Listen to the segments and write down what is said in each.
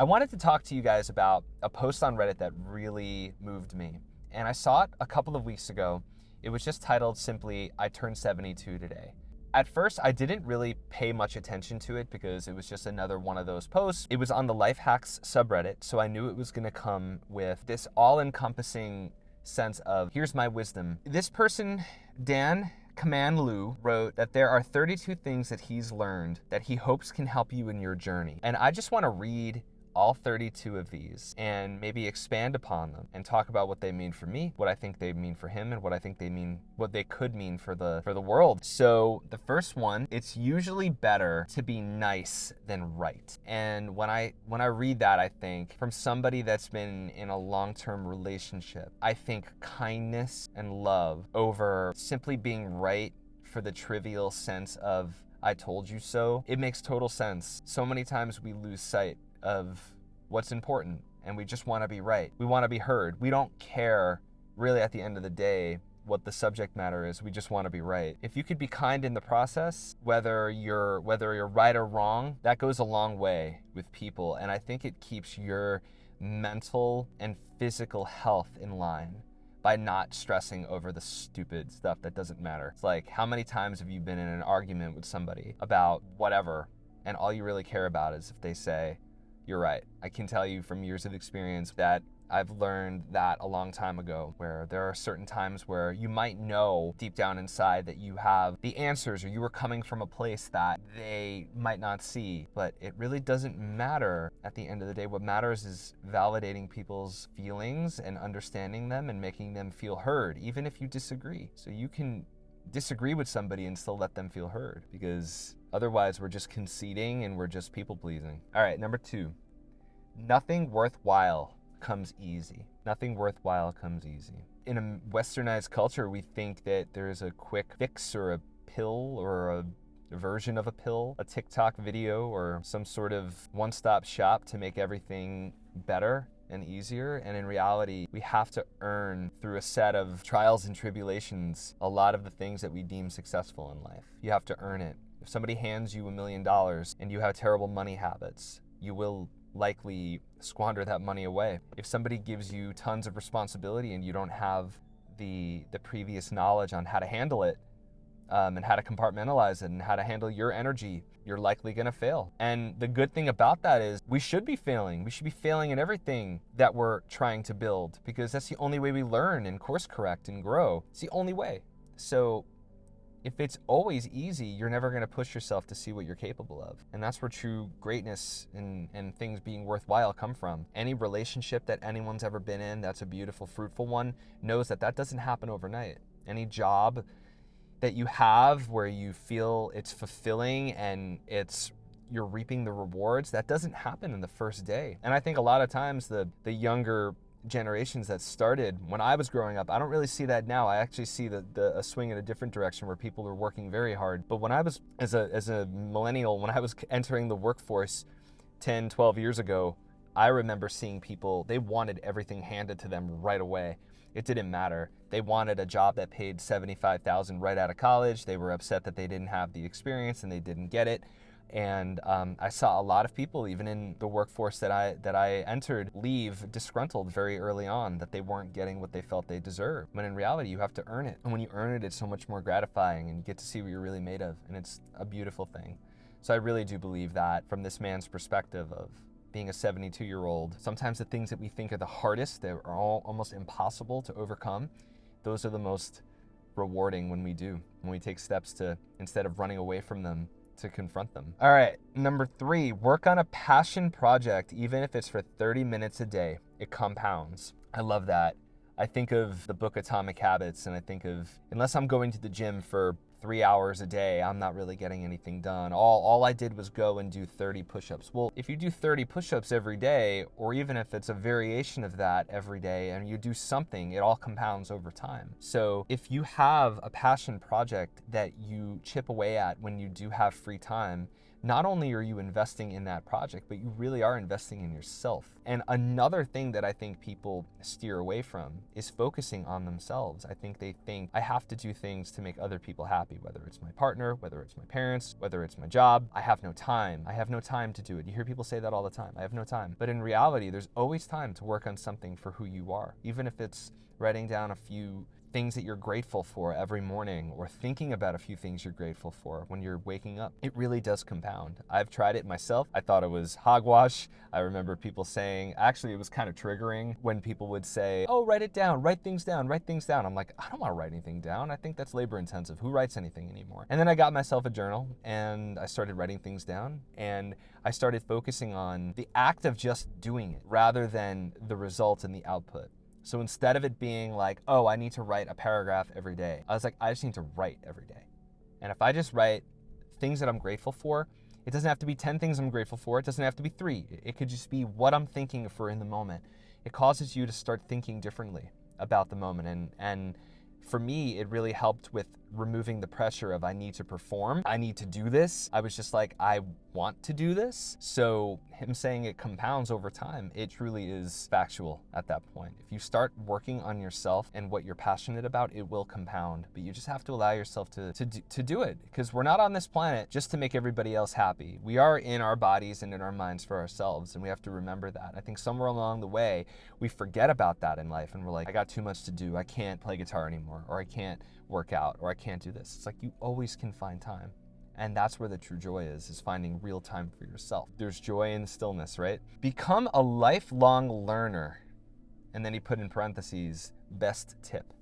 I wanted to talk to you guys about a post on Reddit that really moved me. And I saw it a couple of weeks ago. It was just titled simply, I turned 72 today. At first, I didn't really pay much attention to it because it was just another one of those posts. It was on the Life Hacks subreddit, so I knew it was gonna come with this all-encompassing sense of, here's my wisdom. This person, Dan Command Lu, wrote that there are 32 things that he's learned that he hopes can help you in your journey. And I just wanna read all 32 of these and maybe expand upon them and talk about what they mean for me, what I think they mean for him, and what I think they mean, what they could mean for the world. So the first one, it's usually better to be nice than right. And when I read that, I think from somebody that's been in a long-term relationship, I think kindness and love over simply being right for the trivial sense of I told you so. It makes total sense. So many times we lose sight of what's important and we just want to be right. We want to be heard. We don't care really at the end of the day what the subject matter is. We just want to be right. If you could be kind in the process, whether you're right or wrong, that goes a long way with people, and I think it keeps your mental and physical health in line by not stressing over the stupid stuff that doesn't matter. It's like, how many times have you been in an argument with somebody about whatever, and all you really care about is if they say, you're right. I can tell you from years of experience that I've learned that a long time ago, where there are certain times where you might know deep down inside that you have the answers, or you were coming from a place that they might not see, but it really doesn't matter at the end of the day. What matters is validating people's feelings and understanding them and making them feel heard, even if you disagree. So you can disagree with somebody and still let them feel heard, because otherwise we're just conceding and we're just people pleasing. All right, number 2, nothing worthwhile comes easy. Nothing worthwhile comes easy. In a westernized culture, we think that there's a quick fix or a pill or a version of a pill, a TikTok video or some sort of one-stop shop to make everything better and easier. And in reality, we have to earn through a set of trials and tribulations a lot of the things that we deem successful in life. You have to earn it. If somebody hands you $1 million and you have terrible money habits, you will likely squander that money away. If somebody gives you tons of responsibility and you don't have the previous knowledge on how to handle it, and how to compartmentalize it and how to handle your energy, you're likely gonna fail. And the good thing about that is we should be failing. We should be failing in everything that we're trying to build, because that's the only way we learn and course correct and grow. It's the only way. So if it's always easy, you're never gonna push yourself to see what you're capable of. And that's where true greatness and things being worthwhile come from. Any relationship that anyone's ever been in that's a beautiful, fruitful one knows that that doesn't happen overnight. Any job that you have where you feel it's fulfilling and you're reaping the rewards, that doesn't happen in the first day. And I think a lot of times the younger generations that started when I was growing up, I don't really see that now. I actually see a swing in a different direction where people are working very hard. But when I was, as a millennial, when I was entering the workforce 10, 12 years ago, I remember seeing people, they wanted everything handed to them right away. It didn't matter. They wanted a job that paid $75,000 right out of college. They were upset that they didn't have the experience and they didn't get it. And I saw a lot of people, even in the workforce that I entered, leave disgruntled very early on that they weren't getting what they felt they deserved. When in reality, you have to earn it. And when you earn it, it's so much more gratifying and you get to see what you're really made of. And it's a beautiful thing. So I really do believe that from this man's perspective of being a 72-year-old, sometimes the things that we think are the hardest, that are almost impossible to overcome, those are the most rewarding when we take steps to, instead of running away from them, to confront them. All right, number 3, work on a passion project, even if it's for 30 minutes a day. It compounds. I love that. I think of the book Atomic Habits, and I think of, unless I'm going to the gym for 3 hours a day, I'm not really getting anything done. All I did was go and do 30 push-ups. Well, if you do 30 push-ups every day, or even if it's a variation of that every day, and you do something, it all compounds over time. So if you have a passion project that you chip away at when you do have free time, not only are you investing in that project, but you really are investing in yourself. And another thing that I think people steer away from is focusing on themselves. I think they think I have to do things to make other people happy, whether it's my partner, whether it's my parents, whether it's my job. I have no time. I have no time to do it. You hear people say that all the time. I have no time. But in reality, there's always time to work on something for who you are, even if it's writing down a few things that you're grateful for every morning, or thinking about a few things you're grateful for when you're waking up. It really does compound. I've tried it myself. I thought it was hogwash. I remember people saying, actually, it was kind of triggering when people would say, oh, write it down, write things down, write things down. I'm like, I don't want to write anything down. I think that's labor intensive. Who writes anything anymore? And then I got myself a journal and I started writing things down, and I started focusing on the act of just doing it rather than the result and the output. So instead of it being like, oh, I need to write a paragraph every day, I was like, I just need to write every day. And if I just write things that I'm grateful for, it doesn't have to be 10 things I'm grateful for. It doesn't have to be 3. It could just be what I'm thinking for in the moment. It causes you to start thinking differently about the moment. And for me, it really helped with removing the pressure of I need to perform, I need to do this. I was just like, I want to do this. So him saying it compounds over time, it truly is factual at that point. If you start working on yourself and what you're passionate about, it will compound, but you just have to allow yourself to do it, because we're not on this planet just to make everybody else happy. We are in our bodies and in our minds for ourselves, and we have to remember that. I think somewhere along the way, we forget about that in life, and we're like, I got too much to do. I can't play guitar anymore, or I can't work out, or I can't do this. It's like you always can find time. And that's where the true joy is finding real time for yourself. There's joy in stillness, right? Become a lifelong learner. And then he put in parentheses, best tip.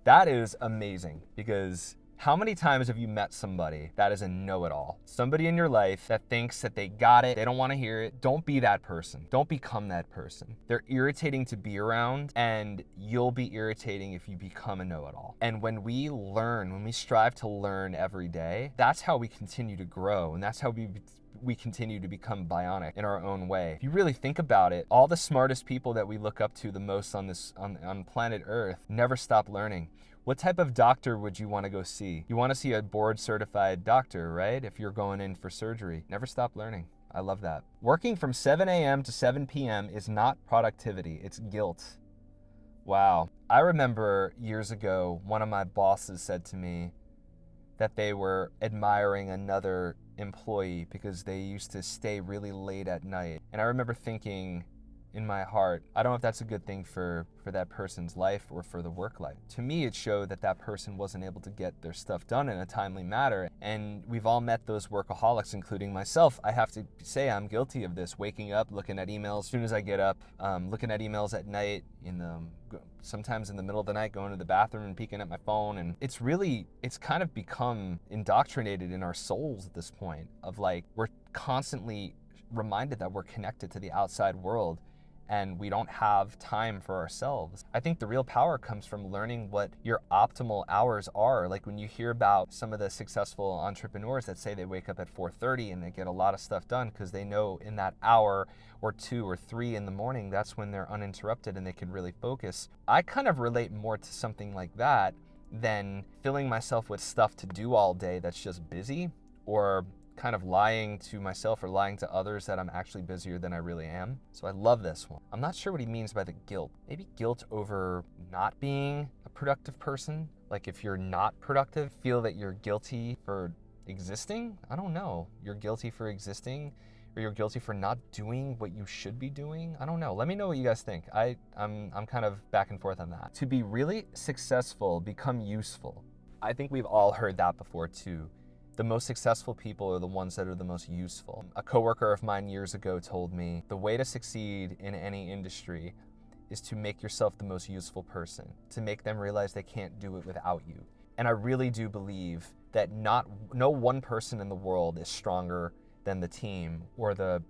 That is amazing, because how many times have you met somebody that is a know-it-all? Somebody in your life that thinks that they got it, they don't want to hear it. Don't be that person. Don't become that person. They're irritating to be around, and you'll be irritating if you become a know-it-all. And when we learn, when we strive to learn every day, that's how we continue to grow, and that's how we continue to become bionic in our own way. If you really think about it, all the smartest people that we look up to the most on planet Earth never stop learning. What type of doctor would you want to go see? You want to see a board certified doctor, right? If you're going in for surgery. Never stop learning. I love that. Working from 7 a.m. to 7 p.m. is not productivity, it's guilt. Wow. I remember years ago, one of my bosses said to me that they were admiring another employee because they used to stay really late at night. And I remember thinking in my heart, I don't know if that's a good thing for that person's life or for the work life. To me, it showed that that person wasn't able to get their stuff done in a timely manner. And we've all met those workaholics, including myself. I have to say I'm guilty of this, waking up, looking at emails as soon as I get up, looking at emails at night, sometimes in the middle of the night, going to the bathroom and peeking at my phone. And it's kind of become indoctrinated in our souls at this point of like, we're constantly reminded that we're connected to the outside world, and we don't have time for ourselves. I think the real power comes from learning what your optimal hours are. Like when you hear about some of the successful entrepreneurs that say they wake up at 4:30 and they get a lot of stuff done because they know in that hour or 2 or 3 in the morning, that's when they're uninterrupted and they can really focus. I kind of relate more to something like that than filling myself with stuff to do all day that's just busy, or kind of lying to myself or lying to others that I'm actually busier than I really am. So I love this one. I'm not sure what he means by the guilt. Maybe guilt over not being a productive person. Like if you're not productive, feel that you're guilty for existing? I don't know. You're guilty for existing, or you're guilty for not doing what you should be doing? I don't know. Let me know what you guys think. I'm kind of back and forth on that. To be really successful, become useful. I think we've all heard that before too. The most successful people are the ones that are the most useful. A coworker of mine years ago told me, the way to succeed in any industry is to make yourself the most useful person, to make them realize they can't do it without you. And I really do believe that no one person in the world is stronger than the team or the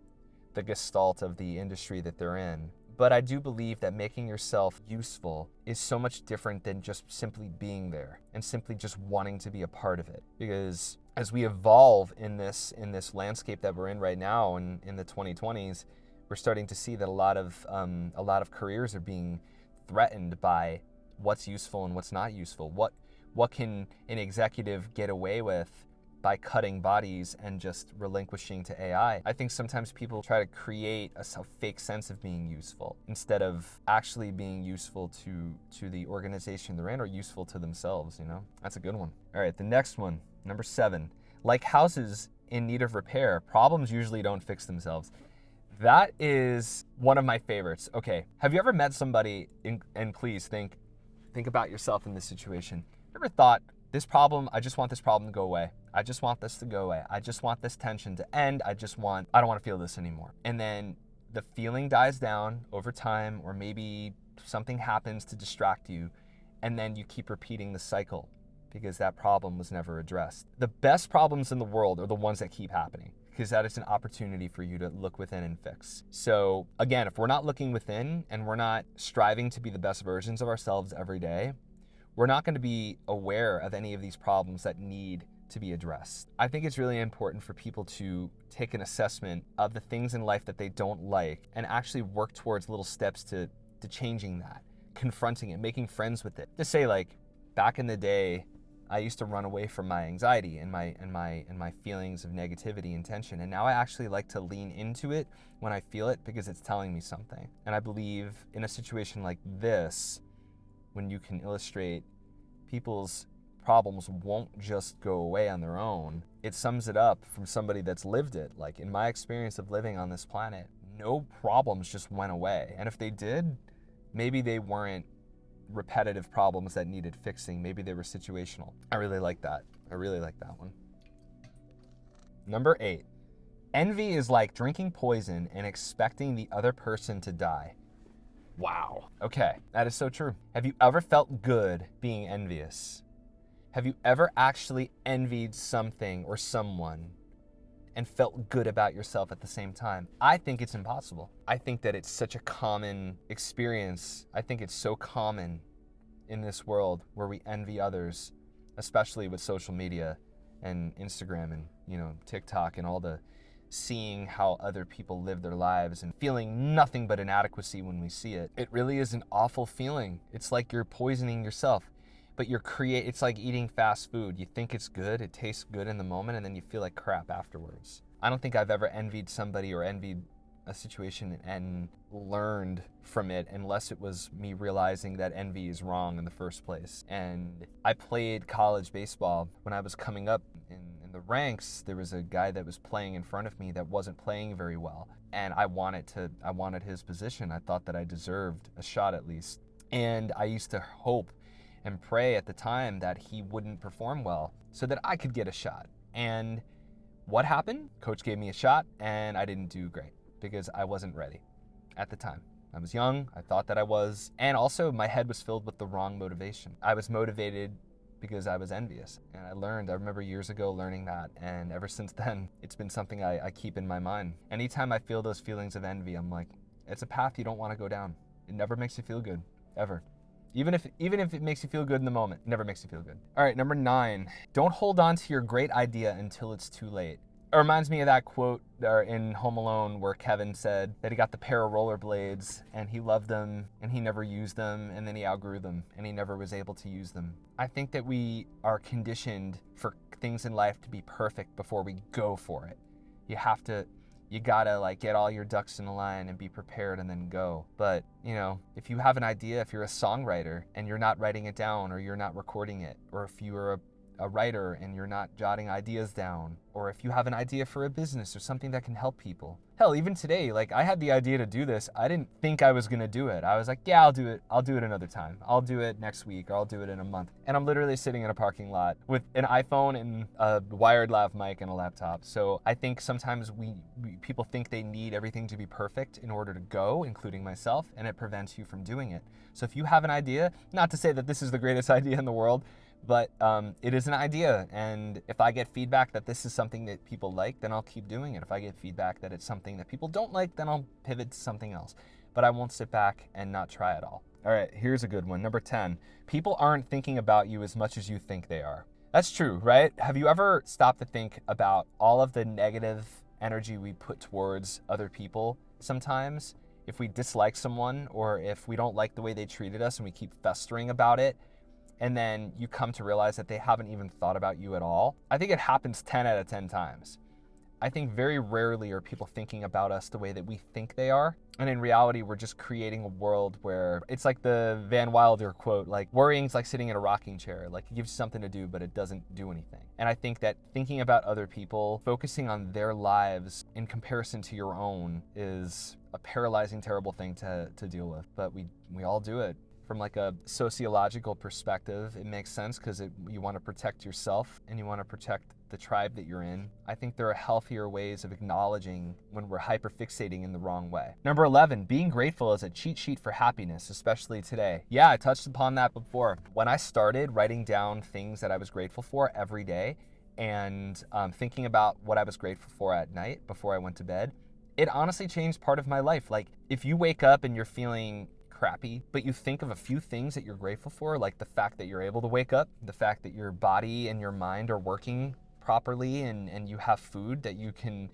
gestalt of the industry that they're in. But I do believe that making yourself useful is so much different than just simply being there and simply just wanting to be a part of it. Because as we evolve in this landscape that we're in right now, in the 2020s, we're starting to see that a lot of careers are being threatened by what's useful and what's not useful. What can an executive get away with by cutting bodies and just relinquishing to AI. I think sometimes people try to create a fake sense of being useful instead of actually being useful to the organization they're in or useful to themselves, you know? That's a good one. All right, the next one, number 7. Like houses in need of repair, problems usually don't fix themselves. That is one of my favorites. Okay, have you ever met somebody, and please think about yourself in this situation. Ever thought, this problem, I just want this problem to go away. I just want this to go away. I just want this tension to end. I don't want to feel this anymore. And then the feeling dies down over time, or maybe something happens to distract you, and then you keep repeating the cycle because that problem was never addressed. The best problems in the world are the ones that keep happening, because that is an opportunity for you to look within and fix. So again, if we're not looking within and we're not striving to be the best versions of ourselves every day, we're not going to be aware of any of these problems that need to be addressed. I think it's really important for people to take an assessment of the things in life that they don't like and actually work towards little steps to changing that, confronting it, making friends with it. To say, like, back in the day, I used to run away from my anxiety and my feelings of negativity and tension. And now I actually like to lean into it when I feel it because it's telling me something. And I believe in a situation like this, when you can illustrate people's problems won't just go away on their own, it sums it up from somebody that's lived it. Like, in my experience of living on this planet, no problems just went away. And if they did, maybe they weren't repetitive problems that needed fixing. Maybe they were situational. I really like that. I really like that one. Number 8. Envy is like drinking poison and expecting the other person to die. Wow. Okay, that is so true. Have you ever felt good being envious? Have you ever actually envied something or someone and felt good about yourself at the same time? I think it's impossible. I think that it's such a common experience. I think it's so common in this world where we envy others, especially with social media and Instagram and, TikTok and all the seeing how other people live their lives and feeling nothing but inadequacy when we see it. It really is an awful feeling. It's like you're poisoning yourself. But it's like eating fast food. You think it's good, it tastes good in the moment, and then you feel like crap afterwards. I don't think I've ever envied somebody or envied a situation and learned from it unless it was me realizing that envy is wrong in the first place. And I played college baseball. When I was coming up in the ranks, there was a guy that was playing in front of me that wasn't playing very well. And I wanted his position. I thought that I deserved a shot at least. And I used to hope and pray at the time that he wouldn't perform well so that I could get a shot. And what happened? Coach gave me a shot and I didn't do great because I wasn't ready at the time. I was young, I thought that I was, and also my head was filled with the wrong motivation. I was motivated because I was envious. And I remember years ago learning that, and ever since then, it's been something I keep in my mind. Anytime I feel those feelings of envy, I'm like, it's a path you don't want to go down. It never makes you feel good, ever. Even if it makes you feel good in the moment, it never makes you feel good. All right, number 9, don't hold on to your great idea until it's too late. It reminds me of that quote in Home Alone where Kevin said that he got the pair of rollerblades and he loved them and he never used them, and then he outgrew them and he never was able to use them. I think that we are conditioned for things in life to be perfect before we go for it. You gotta get all your ducks in a line and be prepared and then go. But, if you have an idea, if you're a songwriter and you're not writing it down or you're not recording it, or if you're a writer and you're not jotting ideas down, or if you have an idea for a business or something that can help people. Hell, even today, I had the idea to do this. I didn't think I was gonna do it. I was like, yeah, I'll do it. I'll do it another time. I'll do it next week, or I'll do it in a month. And I'm literally sitting in a parking lot with an iPhone and a wired lav mic and a laptop. So I think sometimes people think they need everything to be perfect in order to go, including myself, and it prevents you from doing it. So if you have an idea, not to say that this is the greatest idea in the world, but it is an idea, and if I get feedback that this is something that people like, then I'll keep doing it. If I get feedback that it's something that people don't like, then I'll pivot to something else. But I won't sit back and not try at all. All right, here's a good one. Number 10, people aren't thinking about you as much as you think they are. That's true, right? Have you ever stopped to think about all of the negative energy we put towards other people sometimes? If we dislike someone or if we don't like the way they treated us and we keep festering about it, and then you come to realize that they haven't even thought about you at all. I think it happens 10 out of 10 times. I think very rarely are people thinking about us the way that we think they are. And in reality, we're just creating a world where it's like the Van Wilder quote, like worrying's like sitting in a rocking chair. Like it gives you something to do, but it doesn't do anything. And I think that thinking about other people, focusing on their lives in comparison to your own is a paralyzing, terrible thing to deal with. But we all do it. From like a sociological perspective, it makes sense because you want to protect yourself and you want to protect the tribe that you're in. I think there are healthier ways of acknowledging when we're hyperfixating in the wrong way. Number 11, being grateful is a cheat sheet for happiness, especially today. Yeah, I touched upon that before. When I started writing down things that I was grateful for every day and thinking about what I was grateful for at night before I went to bed, it honestly changed part of my life. Like if you wake up and you're feeling crappy, but you think of a few things that you're grateful for, like the fact that you're able to wake up, the fact that your body and your mind are working properly, and you have food that you can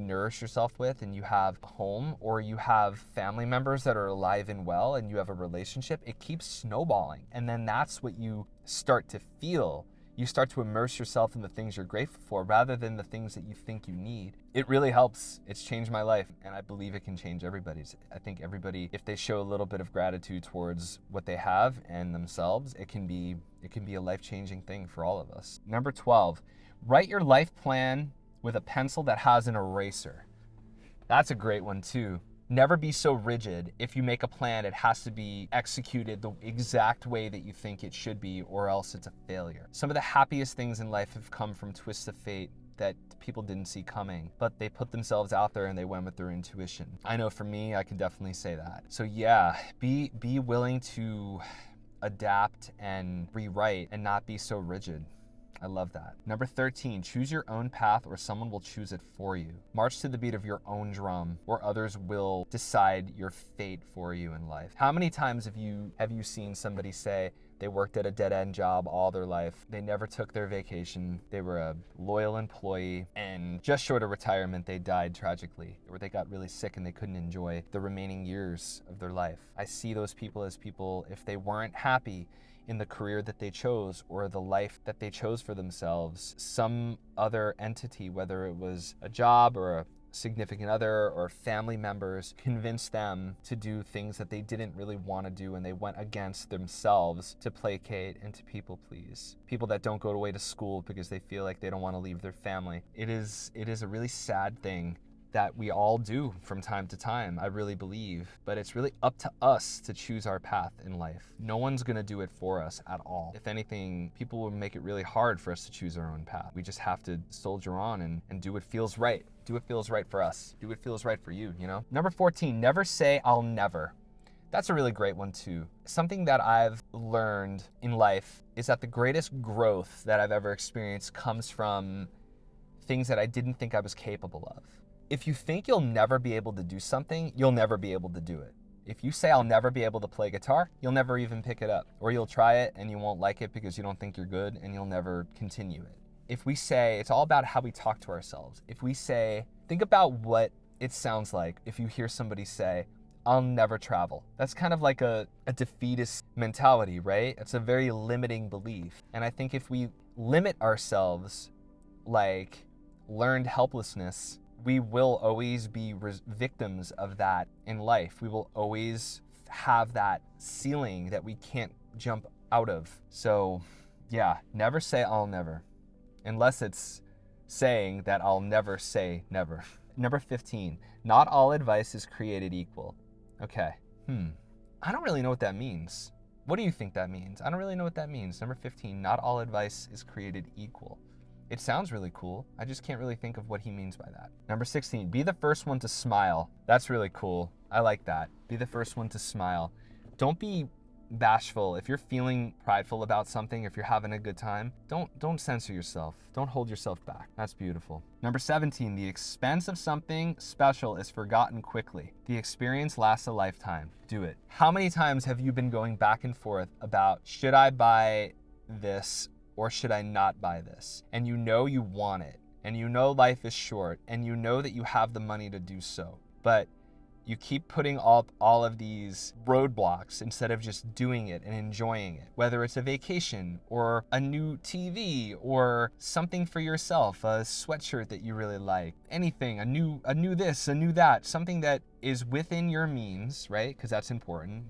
nourish yourself with, and you have a home, or you have family members that are alive and well, and you have a relationship, it keeps snowballing. And then that's what you start to feel. You start to immerse yourself in the things you're grateful for rather than the things that you think you need. It really helps. It's changed my life, and I believe it can change everybody's. I think everybody, if they show a little bit of gratitude towards what they have and themselves, it can be a life-changing thing for all of us. Number 12, write your life plan with a pencil that has an eraser. That's a great one too. Never be so rigid. If you make a plan, it has to be executed the exact way that you think it should be, or else it's a failure. Some of the happiest things in life have come from twists of fate that people didn't see coming, but they put themselves out there and they went with their intuition. I know for me, I can definitely say that. So yeah, be willing to adapt and rewrite and not be so rigid. I love that. Number 13, choose your own path or someone will choose it for you. March to the beat of your own drum or others will decide your fate for you in life. How many times have you seen somebody say they worked at a dead-end job all their life, they never took their vacation, they were a loyal employee, and just short of retirement, they died tragically, or they got really sick and they couldn't enjoy the remaining years of their life. I see those people as people, if they weren't happy in the career that they chose or the life that they chose for themselves, some other entity, whether it was a job or a significant other or family members, convinced them to do things that they didn't really want to do, and they went against themselves to placate and to people please. People that don't go away to school because they feel like they don't want to leave their family. It is a really sad thing that we all do from time to time, I really believe. But it's really up to us to choose our path in life. No one's gonna do it for us at all. If anything, people will make it really hard for us to choose our own path. We just have to soldier on and do what feels right. Do what feels right for us. Do what feels right for you, you know? Number 14, never say I'll never. That's a really great one too. Something that I've learned in life is that the greatest growth that I've ever experienced comes from things that I didn't think I was capable of. If you think you'll never be able to do something, you'll never be able to do it. If you say I'll never be able to play guitar, you'll never even pick it up. Or you'll try it and you won't like it because you don't think you're good and you'll never continue it. If we say, it's all about how we talk to ourselves. If we say, think about what it sounds like if you hear somebody say, I'll never travel. That's kind of like a defeatist mentality, right? It's a very limiting belief. And I think if we limit ourselves like learned helplessness, we will always be victims of that in life. We will always have that ceiling that we can't jump out of. So yeah, never say I'll never, unless it's saying that I'll never say never. Number 15, not all advice is created equal. Okay, I don't really know what that means. What do you think that means? I don't really know what that means. Number 15, not all advice is created equal. It sounds really cool. I just can't really think of what he means by that. Number 16, be the first one to smile. That's really cool. I like that. Be the first one to smile. Don't be bashful. If you're feeling prideful about something, if you're having a good time, don't censor yourself. Don't hold yourself back. That's beautiful. Number 17, the expense of something special is forgotten quickly. The experience lasts a lifetime. Do it. How many times have you been going back and forth about, should I buy this or should I not buy this? And you know you want it, and you know life is short, and you know that you have the money to do so. But You keep putting up all of these roadblocks instead of just doing it and enjoying it. Whether it's a vacation or a new TV or something for yourself, a sweatshirt that you really like, anything, a new this, a new that, something that is within your means, right? Because that's important.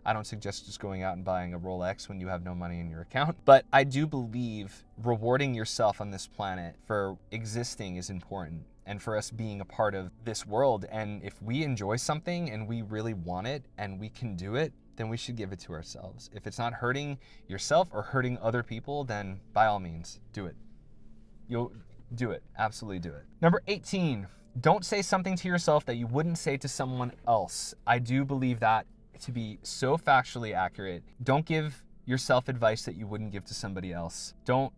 I don't suggest just going out and buying a Rolex when you have no money in your account. But I do believe rewarding yourself on this planet for existing is important, and for us being a part of this world. And if we enjoy something and we really want it and we can do it, then we should give it to ourselves. If it's not hurting yourself or hurting other people, then by all means, do it. You'll do it. Absolutely do it. Number 18, don't say something to yourself that you wouldn't say to someone else. I do believe that to be so factually accurate. Don't give yourself advice that you wouldn't give to somebody else. Don't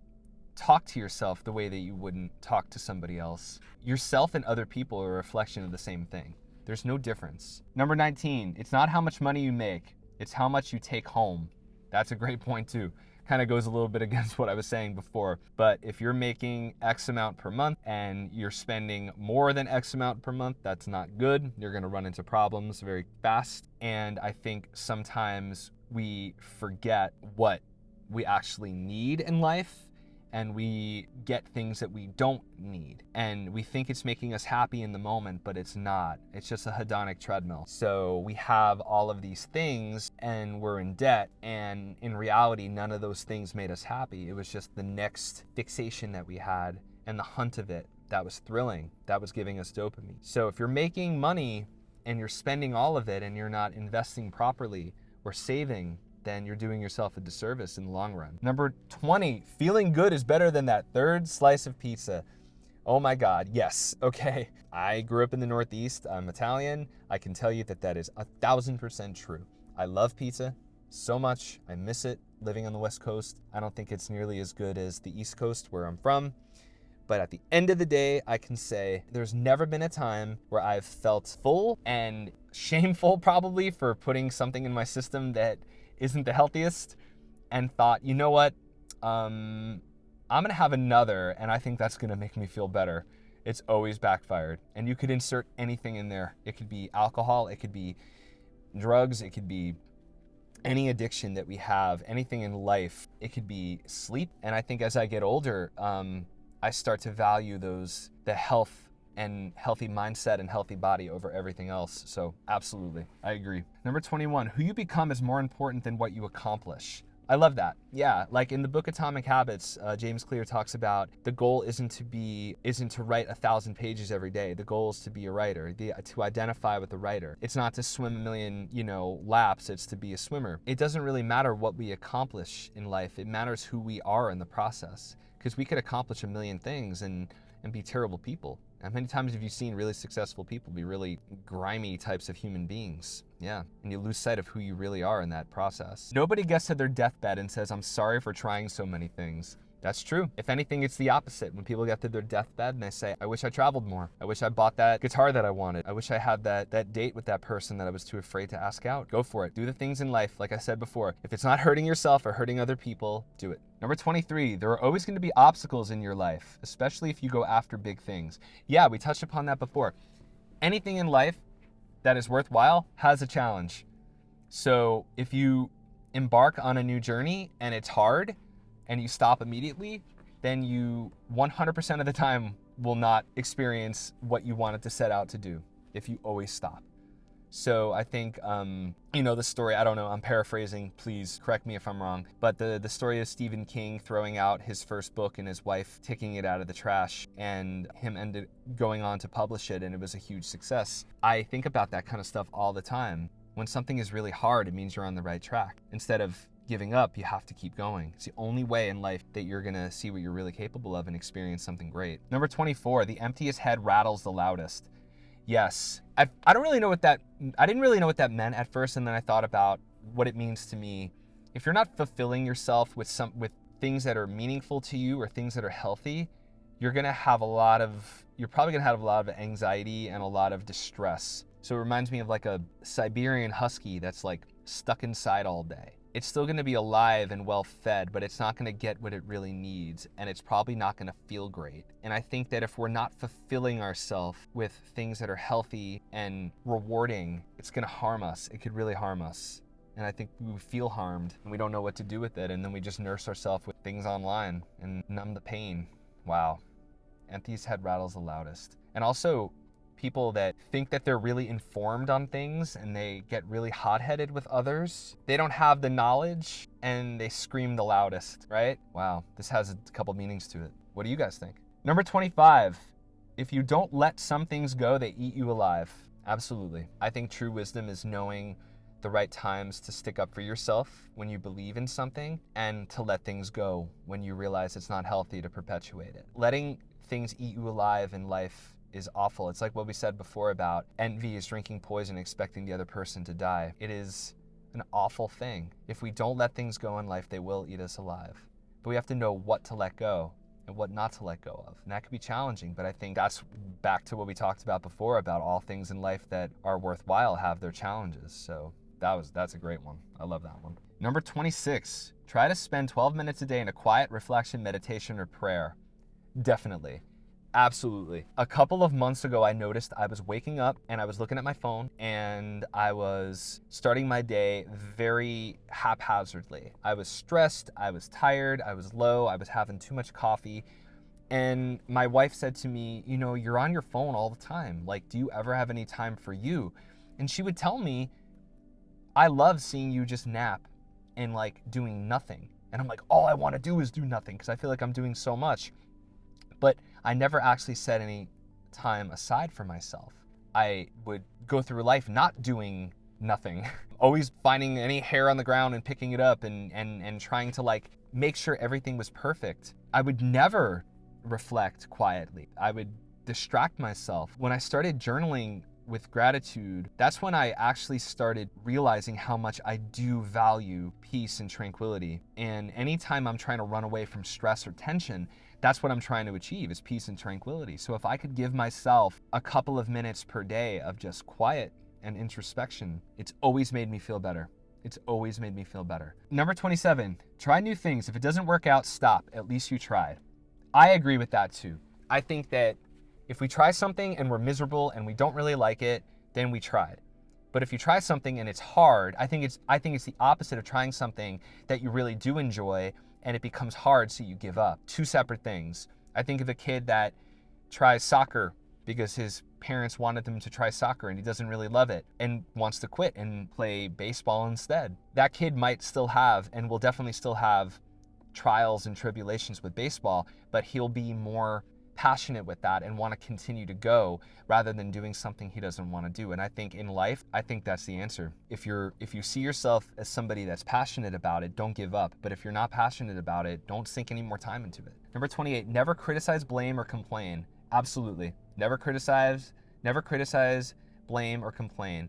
talk to yourself the way that you wouldn't talk to somebody else. Yourself and other people are a reflection of the same thing. There's no difference. Number 19, it's not how much money you make, it's how much you take home. That's a great point too. Kind of goes a little bit against what I was saying before. But if you're making X amount per month and you're spending more than X amount per month, that's not good. You're gonna run into problems very fast. And I think sometimes we forget what we actually need in life, and we get things that we don't need. And we think it's making us happy in the moment, but it's not. It's just a hedonic treadmill. So we have all of these things and we're in debt, and in reality, none of those things made us happy. It was just the next fixation that we had and the hunt of it that was thrilling, that was giving us dopamine. So if you're making money and you're spending all of it and you're not investing properly or saving, then you're doing yourself a disservice in the long run. Number 20, feeling good is better than that third slice of pizza. Oh my God, yes, okay. I grew up in the Northeast, I'm Italian. I can tell you that that is 1,000% true. I love pizza so much, I miss it living on the West Coast. I don't think it's nearly as good as the East Coast where I'm from. But at the end of the day, I can say there's never been a time where I've felt full and shameful probably for putting something in my system that isn't the healthiest, and thought, you know what, I'm gonna have another, and I think that's gonna make me feel better. It's always backfired. And you could insert anything in there. It could be alcohol, it could be drugs, it could be any addiction that we have, anything in life. It could be sleep. And I think as I get older, I start to value the health and healthy mindset and healthy body over everything else. So absolutely, I agree. Number 21, who you become is more important than what you accomplish. I love that. Yeah, like in the book Atomic Habits, James Clear talks about the goal isn't to write 1,000 pages every day. The goal is to be a writer, to identify with the writer. It's not to swim a million, laps, it's to be a swimmer. It doesn't really matter what we accomplish in life. It matters who we are in the process, because we could accomplish a million things and be terrible people. How many times have you seen really successful people be really grimy types of human beings? Yeah, and you lose sight of who you really are in that process. Nobody gets to their deathbed and says, I'm sorry for trying so many things. That's true. If anything, it's the opposite. When people get to their deathbed and they say, I wish I traveled more. I wish I bought that guitar that I wanted. I wish I had that date with that person that I was too afraid to ask out. Go for it. Do the things in life, like I said before. If it's not hurting yourself or hurting other people, do it. Number 23, there are always going to be obstacles in your life, especially if you go after big things. Yeah, we touched upon that before. Anything in life that is worthwhile has a challenge. So if you embark on a new journey and it's hard, and you stop immediately, then you 100% of the time will not experience what you wanted to set out to do if you always stop. So I think, the story, I don't know, I'm paraphrasing, please correct me if I'm wrong, but the story of Stephen King throwing out his first book and his wife taking it out of the trash and him going on to publish it, and it was a huge success. I think about that kind of stuff all the time. When something is really hard, it means you're on the right track. Instead of giving up, you have to keep going. It's the only way in life that you're gonna see what you're really capable of and experience something great. Number 24, the emptiest head rattles the loudest. Yes, I didn't really know what that meant at first, and then I thought about what it means to me. If you're not fulfilling yourself with things that are meaningful to you or things that are healthy, you're probably gonna have a lot of anxiety and a lot of distress. So it reminds me of like a Siberian husky that's like stuck inside all day. it's still going to be alive and well fed, but it's not going to get what it really needs, and it's probably not going to feel great. And I think that if we're not fulfilling ourselves with things that are healthy and rewarding, it's going to harm us. It could really harm us. And I think we feel harmed and we don't know what to do with it, and then we just nurse ourselves with things online and numb the pain. Wow. Empty's head rattles the loudest. And also, people that think that they're really informed on things and they get really hot-headed with others. They don't have the knowledge and they scream the loudest, right? Wow, this has a couple meanings to it. What do you guys think? Number 25, if you don't let some things go, they eat you alive. Absolutely. I think true wisdom is knowing the right times to stick up for yourself when you believe in something, and to let things go when you realize it's not healthy to perpetuate it. Letting things eat you alive in life is awful. It's like what we said before about envy is drinking poison, expecting the other person to die. It is an awful thing. If we don't let things go in life, they will eat us alive. But we have to know what to let go and what not to let go of. And that can be challenging, but I think that's back to what we talked about before about all things in life that are worthwhile have their challenges. So that's a great one. I love that one. Number 26, try to spend 12 minutes a day in a quiet reflection, meditation, or prayer. Definitely. Absolutely. A couple of months ago, I noticed I was waking up and I was looking at my phone and I was starting my day very haphazardly. I was stressed, I was tired, I was low, I was having too much coffee. And my wife said to me, you know, you're on your phone all the time. Like, do you ever have any time for you? And she would tell me, I love seeing you just nap and like doing nothing. And I'm like, all I want to do is do nothing because I feel like I'm doing so much. But I never actually set any time aside for myself. I would go through life not doing nothing, always finding any hair on the ground and picking it up and trying to like make sure everything was perfect. I would never reflect quietly. I would distract myself. When I started journaling with gratitude, that's when I actually started realizing how much I do value peace and tranquility. And anytime I'm trying to run away from stress or tension, that's what I'm trying to achieve, is peace and tranquility. So if I could give myself a couple of minutes per day of just quiet and introspection, it's always made me feel better. It's always made me feel better. Number 27, try new things. If it doesn't work out, stop. At least you tried. I agree with that too. I think that if we try something and we're miserable and we don't really like it, then we tried. But if you try something and it's hard, I think it's the opposite of trying something that you really do enjoy and it becomes hard, so you give up. Two separate things. I think of a kid that tries soccer because his parents wanted them to try soccer and he doesn't really love it and wants to quit and play baseball instead. That kid might still have and will definitely still have trials and tribulations with baseball, but he'll be more passionate with that and want to continue to go rather than doing something he doesn't want to do. And I think in life, I think that's the answer. If you see yourself as somebody that's passionate about it, don't give up. But if you're not passionate about it, don't sink any more time into it. Number 28, never criticize, blame, or complain. Absolutely. Never criticize, blame, or complain.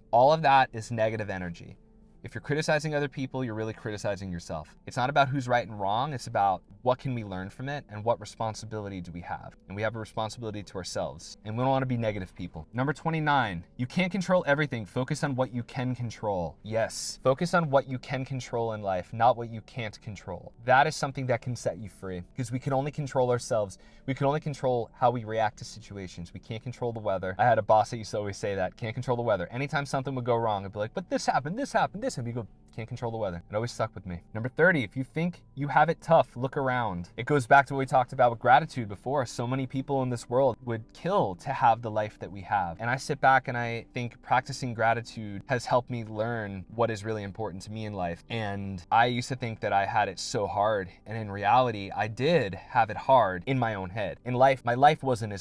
All of that is negative energy. If you're criticizing other people, you're really criticizing yourself. It's not about who's right and wrong. It's about what can we learn from it and what responsibility do we have. And we have a responsibility to ourselves. And we don't want to be negative people. Number 29, you can't control everything. Focus on what you can control. Yes, focus on what you can control in life, not what you can't control. That is something that can set you free because we can only control ourselves. We can only control how we react to situations. We can't control the weather. I had a boss that used to always say that, can't control the weather. Anytime something would go wrong, I'd be like, but this happened, and we go, can't control the weather. It always stuck with me. Number 30, if you think you have it tough, look around. It goes back to what we talked about with gratitude before. So many people in this world would kill to have the life that we have. And I sit back and I think practicing gratitude has helped me learn what is really important to me in life. And I used to think that I had it so hard. And in reality, I did have it hard in my own head. In life, my life wasn't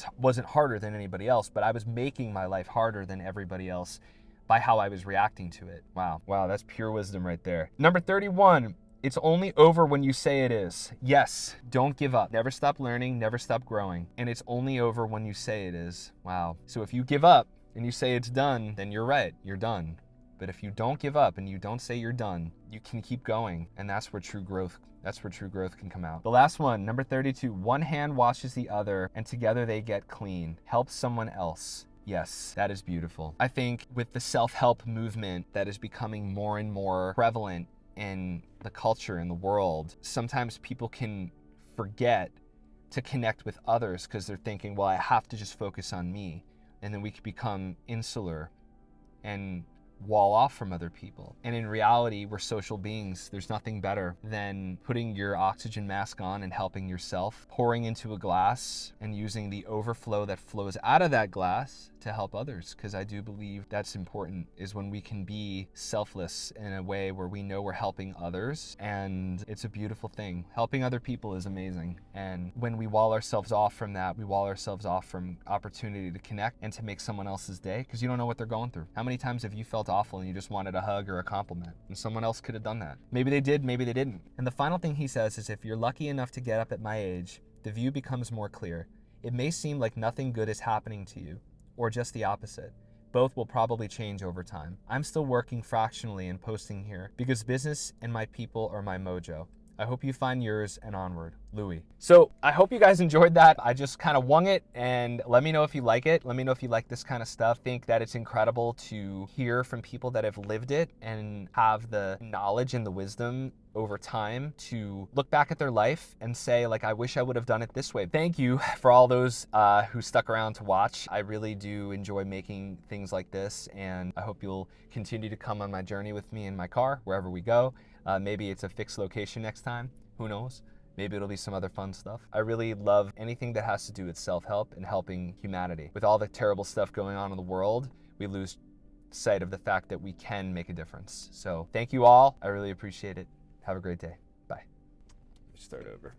harder than anybody else, but I was making my life harder than everybody else by how I was reacting to it. Wow, that's pure wisdom right there. Number 31, it's only over when you say it is. Yes, don't give up. Never stop learning, never stop growing. And it's only over when you say it is. Wow. So if you give up and you say it's done, then you're right, you're done. But if you don't give up and you don't say you're done, you can keep going. And that's where true growth can come out. The last one, number 32, one hand washes the other and together they get clean. Help someone else. Yes, that is beautiful. I think with the self-help movement that is becoming more and more prevalent in the culture, in the world, sometimes people can forget to connect with others because they're thinking, well, I have to just focus on me. And then we could become insular and wall off from other people. And in reality, we're social beings. There's nothing better than putting your oxygen mask on and helping yourself, pouring into a glass and using the overflow that flows out of that glass to help others. Because I do believe that's important, is when we can be selfless in a way where we know we're helping others. And it's a beautiful thing. Helping other people is amazing. And when we wall ourselves off from that, we wall ourselves off from opportunity to connect and to make someone else's day, because you don't know what they're going through. How many times have you felt awful and you just wanted a hug or a compliment, and someone else could have done that? Maybe they did, maybe they didn't. And the final thing he says is, if you're lucky enough to get up at my age, the view becomes more clear. It may seem like nothing good is happening to you, or just the opposite. Both will probably change over time. I'm still working fractionally and posting here because business and my people are my mojo. I hope you find yours, and onward, Louis. So I hope you guys enjoyed that. I just kind of wung it, and let me know if you like it. Let me know if you like this kind of stuff. I think that it's incredible to hear from people that have lived it and have the knowledge and the wisdom over time to look back at their life and say, like, I wish I would have done it this way. Thank you for all those who stuck around to watch. I really do enjoy making things like this, and I hope you'll continue to come on my journey with me in my car, wherever we go. Maybe it's a fixed location next time, who knows? Maybe it'll be some other fun stuff. I really love anything that has to do with self-help and helping humanity. With all the terrible stuff going on in the world, we lose sight of the fact that we can make a difference. So thank you all. I really appreciate it. Have a great day. Bye. Start over.